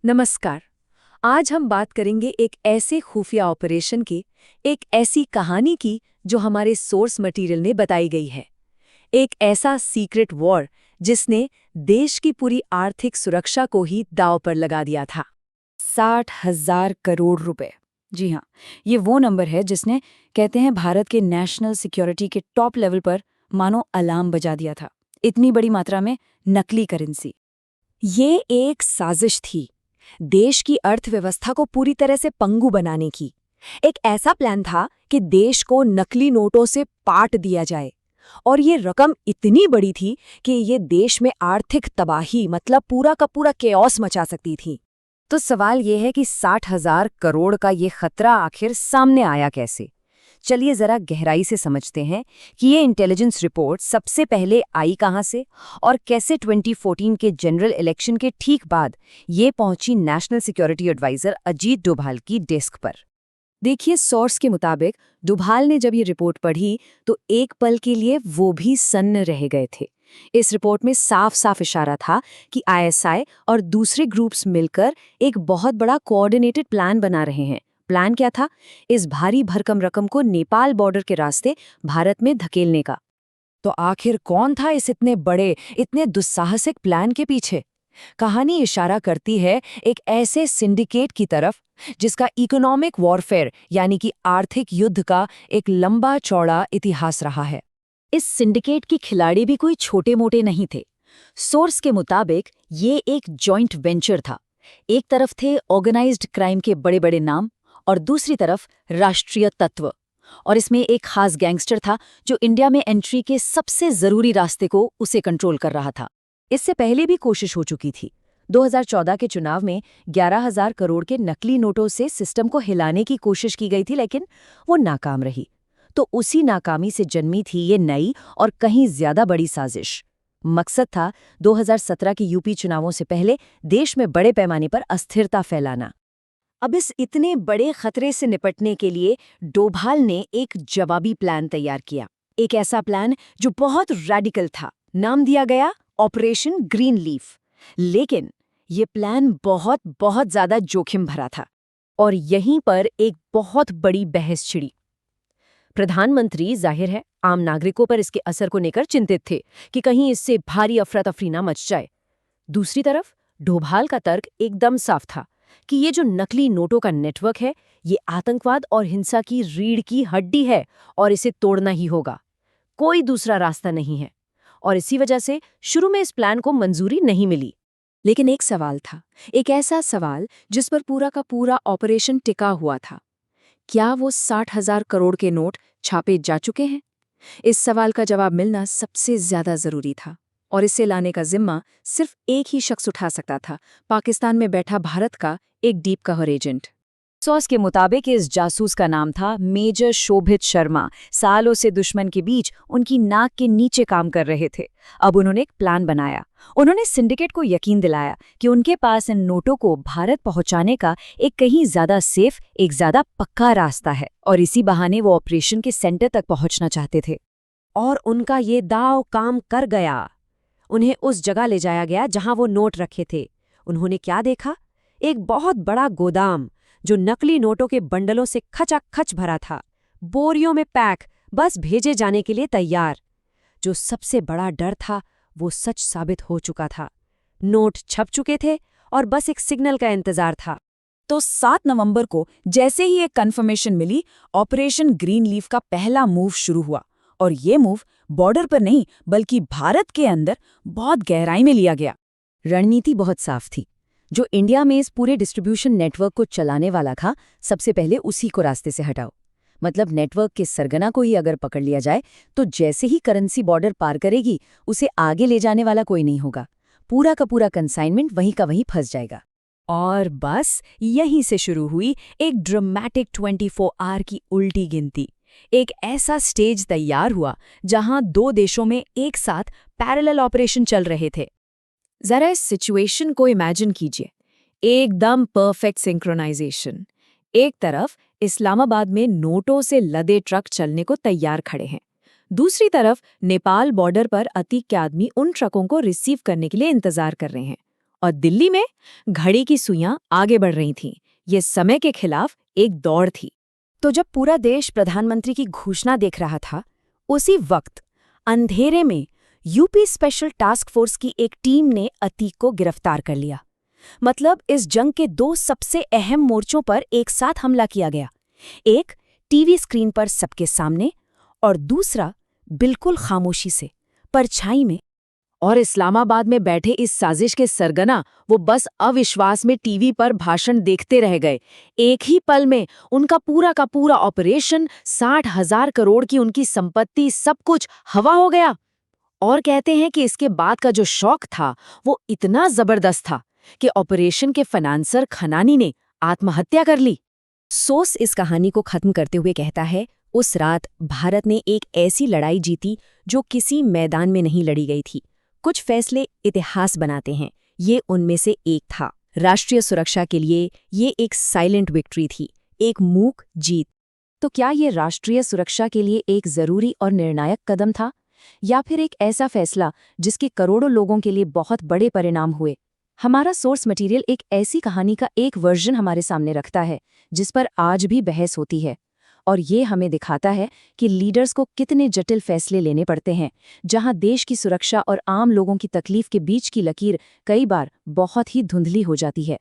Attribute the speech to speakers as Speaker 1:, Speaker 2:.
Speaker 1: नमस्कार। आज हम बात करेंगे एक ऐसे खुफिया ऑपरेशन की, एक ऐसी कहानी की जो हमारे सोर्स मटेरियल में बताई गई है। एक ऐसा सीक्रेट वॉर जिसने देश की पूरी आर्थिक सुरक्षा को ही दांव पर लगा दिया था।
Speaker 2: 60,000 करोड़ रुपए। जी हाँ, ये वो नंबर है जिसने कहते हैं भारत के नेशनल सिक्योरिटी के टॉप लेवल पर मानो अलार्म बजा दिया था। इतनी बड़ी मात्रा में नकली करेंसी।
Speaker 1: ये एक साजिश थी, देश की अर्थव्यवस्था को पूरी तरह से पंगु बनाने की। एक ऐसा प्लान था कि देश को नकली नोटों से पाट दिया जाए, और ये रकम इतनी बड़ी थी कि ये देश में आर्थिक तबाही मतलब पूरा का पूरा केओस मचा सकती थी। तो सवाल ये है कि 60,000 करोड़ का ये खतरा आखिर सामने आया कैसे? चलिए जरा गहराई से समझते हैं कि ये इंटेलिजेंस रिपोर्ट सबसे पहले आई कहां से और कैसे 2014 के जनरल इलेक्शन के ठीक बाद ये पहुंची National Security Adviser Ajit Doval की डेस्क पर।
Speaker 2: देखिए, सोर्स के मुताबिक डोभाल ने जब ये रिपोर्ट पढ़ी तो एक पल के लिए वो भी सन्न रह गए थे। इस रिपोर्ट में साफ साफ इशारा था कि आईएसआई और दूसरे ग्रुप्स मिलकर एक बहुत बड़ा कोऑर्डिनेटेड प्लान बना रहे हैं। प्लान क्या था? इस भारी भरकम रकम को नेपाल बॉर्डर के रास्ते भारत में धकेलने का।
Speaker 1: तो आखिर कौन था इस इतने बड़े, इतने दुस्साहसिक प्लान के पीछे? कहानी इशारा करती है एक ऐसे सिंडिकेट की तरफ जिसका इकोनॉमिक वॉरफेयर यानी कि आर्थिक युद्ध का एक लंबा चौड़ा इतिहास रहा है।
Speaker 2: इस सिंडिकेट के खिलाड़ी भी कोई छोटे मोटे नहीं थे। सोर्स के मुताबिक ये एक जॉइंट वेंचर था। एक तरफ थे ऑर्गेनाइज्ड क्राइम के बड़े बड़े नाम और दूसरी तरफ राष्ट्रीय तत्व। और इसमें एक खास गैंगस्टर था जो इंडिया में एंट्री के सबसे जरूरी रास्ते को उसे कंट्रोल कर रहा था।
Speaker 1: इससे पहले भी कोशिश हो चुकी थी। 2014 के चुनाव में 11,000 करोड़ के नकली नोटों से सिस्टम को हिलाने की कोशिश की गई थी, लेकिन वो नाकाम रही। तो उसी नाकामी से जन्मी थी ये नई और कहीं ज्यादा बड़ी साजिश। मकसद था 2017 के यूपी चुनावों से पहले देश में बड़े पैमाने पर अस्थिरता फैलाना। अब इस इतने बड़े खतरे से निपटने के लिए डोभाल ने एक जवाबी प्लान तैयार किया। एक ऐसा प्लान जो बहुत रैडिकल था। नाम दिया गया ऑपरेशन ग्रीन लीफ। लेकिन ये प्लान बहुत बहुत ज्यादा जोखिम भरा था, और यहीं पर एक बहुत बड़ी बहस छिड़ी। प्रधानमंत्री जाहिर है आम नागरिकों पर इसके असर को लेकर चिंतित थे कि कहीं इससे भारी अफरा तफरी ना मच जाए। दूसरी तरफ डोभाल का तर्क एकदम साफ था कि ये जो नकली नोटों का नेटवर्क है, ये आतंकवाद और हिंसा की रीढ़ की हड्डी है और इसे तोड़ना ही होगा। कोई दूसरा रास्ता नहीं है। और इसी वजह से शुरू में इस प्लान को मंजूरी नहीं मिली। लेकिन एक सवाल था, एक ऐसा सवाल जिस पर पूरा का पूरा ऑपरेशन टिका हुआ था। क्या वो 60,000 करोड़ के नोट छापे जा चुके हैं? इस सवाल का जवाब मिलना सबसे ज्यादा जरूरी था, और इसे लाने का जिम्मा सिर्फ एक ही शख्स उठा सकता था, पाकिस्तान में बैठा भारत का एक डीप कवर एजेंट।
Speaker 2: सोर्स के मुताबिक इस जासूस का नाम था मेजर शोभित शर्मा। सालों से दुश्मन के बीच उनकी नाक के नीचे काम कर रहे थे। अब उन्होंने एक प्लान बनाया। उन्होंने सिंडिकेट को यकीन दिलाया कि उनके पास इन नोटों को भारत पहुंचाने का एक कहीं ज्यादा सेफ, एक ज्यादा पक्का रास्ता है, और इसी बहाने वो ऑपरेशन के सेंटर तक पहुंचना चाहते थे।
Speaker 1: और उनका ये दांव काम कर गया। उन्हें उस जगह ले जाया गया जहां वो नोट रखे थे। उन्होंने क्या देखा? एक बहुत बड़ा गोदाम जो नकली नोटों के बंडलों से खचाखच भरा था, बोरियों में पैक, बस भेजे जाने के लिए तैयार। जो सबसे बड़ा डर था वो सच साबित हो चुका था। नोट छप चुके थे और बस एक सिग्नल का इंतजार था।
Speaker 2: तो 7 नवंबर को जैसे ही एक कंफर्मेशन मिली, ऑपरेशन ग्रीन लीफ का पहला मूव शुरू हुआ। और ये मूव बॉर्डर पर नहीं बल्कि भारत के अंदर बहुत गहराई में लिया गया।
Speaker 1: रणनीति बहुत साफ थी। जो इंडिया में इस पूरे डिस्ट्रीब्यूशन नेटवर्क को चलाने वाला था, सबसे पहले उसी को रास्ते से हटाओ। मतलब नेटवर्क के सरगना को ही अगर पकड़ लिया जाए तो जैसे ही करेंसी बॉर्डर पार करेगी, उसे आगे ले जाने वाला कोई नहीं होगा। पूरा का पूरा कंसाइनमेंट वहीं का वहीं फंस जाएगा। और बस यहीं से शुरू हुई एक ड्रामेटिक 24 आवर की उल्टी गिनती। एक ऐसा स्टेज तैयार हुआ जहां दो देशों में एक साथ पैरेलल ऑपरेशन चल रहे थे। जरा इस सिचुएशन को इमेजिन कीजिए। एकदम परफेक्ट सिंक्रोनाइजेशन। एक तरफ इस्लामाबाद में नोटों से लदे ट्रक चलने को तैयार खड़े हैं। दूसरी तरफ नेपाल बॉर्डर पर अतीक के आदमी उन ट्रकों को रिसीव करने के लिए इंतजार कर रहे हैं।
Speaker 2: और दिल्ली में घड़ी की सुइयां आगे बढ़ रही थीं। ये समय के खिलाफ एक दौड़ थी। तो जब पूरा देश प्रधानमंत्री की घोषणा देख रहा था, उसी वक्त अंधेरे में यूपी स्पेशल टास्क फोर्स की एक टीम ने अतीक को गिरफ्तार कर लिया। मतलब इस जंग के दो सबसे अहम मोर्चों पर एक साथ हमला किया गया। एक टीवी स्क्रीन पर सबके सामने और दूसरा बिल्कुल खामोशी से, परछाई में।
Speaker 1: और इस्लामाबाद में बैठे इस साजिश के सरगना वो बस अविश्वास में टीवी पर भाषण देखते रह गए। एक ही पल में उनका पूरा का पूरा ऑपरेशन, 60,000 करोड़ की उनकी संपत्ति, सब कुछ हवा हो गया। और कहते हैं कि इसके बाद का जो शौक था वो इतना जबरदस्त था कि ऑपरेशन के फाइनेंसर खनानी ने आत्महत्या कर ली।
Speaker 2: सोस इस कहानी को खत्म करते हुए कहता है, उस रात भारत ने एक ऐसी लड़ाई जीती जो किसी मैदान में नहीं लड़ी गई थी। कुछ फैसले इतिहास बनाते हैं, ये उनमें से एक था। राष्ट्रीय सुरक्षा के लिए ये एक साइलेंट विक्ट्री थी, एक मूक जीत।
Speaker 1: तो क्या ये राष्ट्रीय सुरक्षा के लिए एक जरूरी और निर्णायक कदम था, या फिर एक ऐसा फैसला जिसके करोड़ों लोगों के लिए बहुत बड़े परिणाम हुए? हमारा सोर्स मटेरियल एक ऐसी कहानी का एक वर्जन हमारे सामने रखता है जिस पर आज भी बहस होती है, और ये हमें दिखाता है कि लीडर्स को कितने जटिल फैसले लेने पड़ते हैं, जहां देश की सुरक्षा और आम लोगों की तकलीफ के बीच की लकीर कई बार बहुत ही धुंधली हो जाती है।